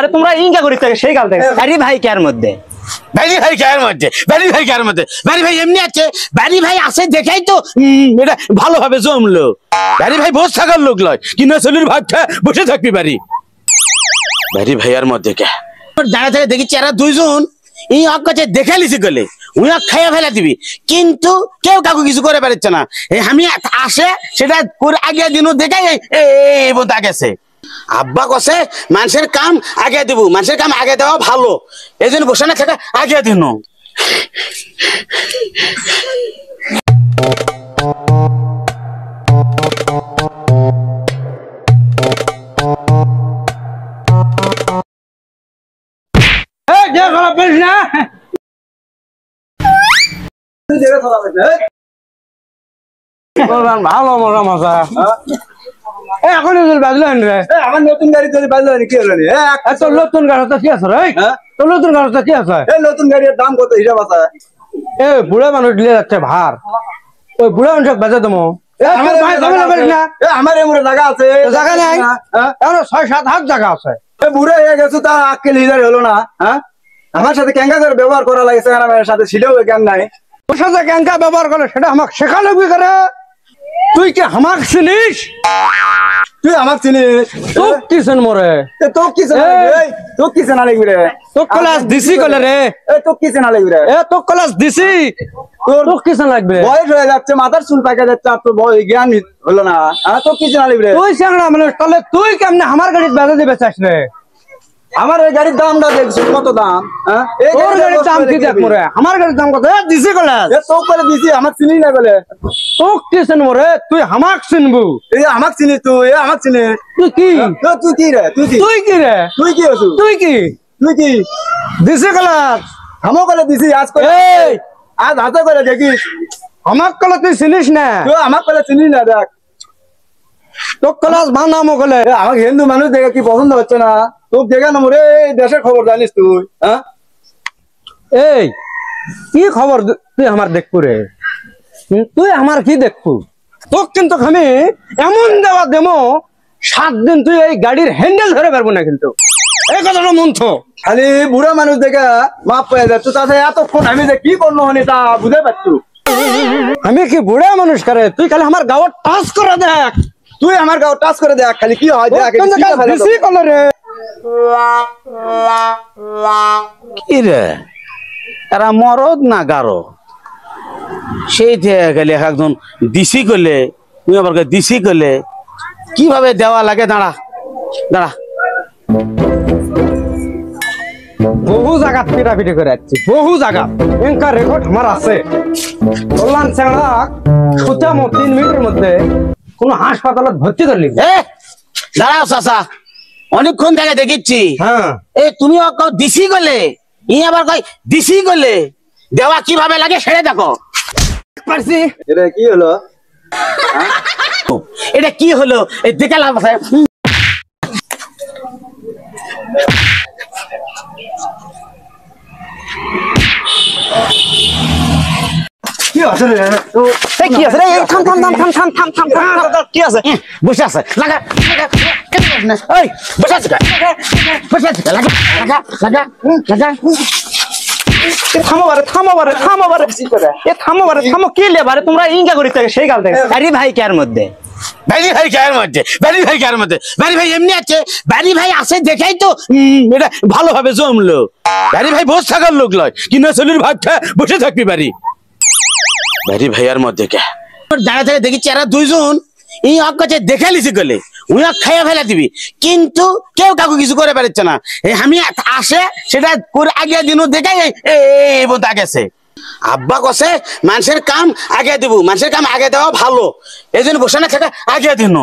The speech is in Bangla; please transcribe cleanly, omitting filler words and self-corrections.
আরে তোমরা ইনকা করিস থাকে সেই কাল থেকে আরে ভাই কার মধ্যে বাড়ি ভাই কার মধ্যে বাড়ি ভাই কার মধ্যে বাড়ি ভাই এমনি আছে বাড়ি ভাই আসে দেখাই তো এটা ভালোভাবে জমলো বাড়ি ভাই বসে থাকার লোক লয় কিনা চলির ভাত খা বসে থাকবি বাড়ি বাড়ি ভাইয়ার মধ্যে কে দাঁড়া থেকে দেখি চেরা দুইজন এই কাছে দেখে লিছি গেলে উই খাইয়া ফেলা দিবি কিন্তু কেউ কাকু কিছু করে পারছে না আমি আসে সেটা করে আগে দিনও দেখাই এই বোধ গেছে আব্বা কসে মানুষের কাম আগে দিব মানুষের কাম আগে দেওয়া ভালো এই জন্য বসে না থাকা আগে দিন ভালো মজা মজা এখন বাজলেন রে আমার নতুন গাড়ি তৈরি বাজলো কি হলো তোর নতুন গাড়িটা কি আছে রে তোর নতুন গাড়িটা কি আছে এই নতুন গাড়ির দাম কত হিসাব আছে এ বুড়া মানুষ দিলে যাচ্ছে ভার ওই বুড়া মানুষ বাজে দেবো আমার এমন জায়গা আছে জায়গা নাই এখন 6-7 হাত জায়গা আছে বুড়া হয়ে গেছো তার আক্কেল হিসাব হলো না হ্যাঁ আমার সাথে ক্যাঙ্কা করে ব্যবহার করা লাগছে আমার সাথে ছিলেও জ্ঞান নাই তোর সাথে ক্যাঙ্কা ব্যবহার করে সেটা আমাকে শেখা লাগবে করে তুই কি আমাকে চিনিস তুই আমাকে চিনিস তোক কি চিন মরে তোক কি তোক কি চেনা লাগবে রে তোক ক্লাস দিছি কলে রে তোক কি চেনা লাগবে রে তোক ক্লাস দিছি তোক কি চেনা লাগবে বয়স হয়ে যাচ্ছে মাথার চুল পাকে যাচ্ছে আর তোর জ্ঞান হলো না তোক কি চেনা লাগবে তুই চ্যাংড়া মানুষ তাহলে তুই কেমনে আমার গাড়িতে বেঁধে দিবে চাস রে আমার এই গাড়ির দামটা দেখছিস কত দাম তোর গাড়ির দাম কি দেখ মরে আমার গাড়ির দাম কত দিছি কলে তোক করে দিছি আমার চিনি না বলে তোক কি চিন মরে তুই আমাক চিনবু এই আমাক চিনিস তুই আমাক চিনিস তুই কি তুই কি রে তুই কি তুই কি রে তুই কি আছো তুই কি তুই কি দিছি কলে আমও করে দিছি আজ করে আজ হাতে করে দেখিস আমাক কলে তুই চিনিস না তুই আমাক করে চিনিস না দেখ তোক ক্লাস বানামো কলে আমাকে হিন্দু মানুষ দেখে কি পছন্দ হচ্ছে না তোকে দেখে না মরে দেশের খবর জানিস তুই হ্যাঁ এই কি খবর তুই আমার দেখবু রে তুই আমার কি দেখবু তোক কিন্তু আমি এমন দেওয়া দেমো 7 দিন তুই এই গাড়ির হ্যান্ডেল ধরে পারবো না কিন্তু এই কথাটা মন তো খালি বুড়া মানুষ দেখে মাপ পেয়ে যাচ্ছ তাতে এতক্ষণ আমি যে কি করলো হনি তা বুঝে পারছু আমি কি বুড়া মানুষ করে তুই খালি আমার গাওয়া টাচ করে দেখ তুই আমার গাও টাচ করে দেখ খালি কি হয় দেখ বেশি কলে রে কি রে এরা মরদ না গারো সেই গেলে একজন দিছি করলে তুমি আবার দিছি করলে কিভাবে দেওয়া লাগে দাঁড়া দাঁড়া বহু জায়গা পিটাপিটি করে যাচ্ছি বহু জায়গা এনকা রেকর্ড আমার আছে কল্যাণ চ্যাংড়া সুতামো 3 মিনিটের মধ্যে কোন হাসপাতালে ভর্তি করলি দাঁড়াও চাচা অনেকক্ষণ থেকে দেখিচ্ছি হ্যাঁ তুমি দিছি গলে ই আবার কই দিছি গলে দেওয়া কিভাবে লাগে সেটা দেখো পারছি এটা কি হলো এটা কি হলো এই দেখে লাভ আছে কি আছে রে কি আছে রে থাম থাম থাম থাম থাম থাম থাম কি আছে বসে আছে লাগা এই বসে আছে বসে আছে লাগা লাগা লাগা লাগা থামো বারে এ থামো বারে থামো কি লে বারে তোমরা ইনকা করিস থাকে সেই কাল থেকে আরে ভাই কার মধ্যে বাড়ি ভাই কার মধ্যে বাড়ি ভাই কার মধ্যে বাড়ি ভাই এমনি আছে বাড়ি ভাই আসে দেখাই তো এটা ভালোভাবে জমলো বাড়ি ভাই বসে থাকার লোক লয় কিনা চলির ভাত খা বসে থাকবি বাড়ি বাড়ি ভাইয়ার মধ্যে কে দাঁড়া থেকে দেখি চেরা দুইজন এই কাছে দেখে লিছি গেলে উই খাইয়া ফেলা দিবি কিন্তু কেউ কাকু কিছু করে পারছে না আমি আসে সেটা করে আগে দিনও দেখাই এই বোধ গেছে আব্বা কসে মানুষের কাম আগে দিব মানুষের কাম আগে দেওয়া ভালো এই জন্য বসে না থাকা আগে দিন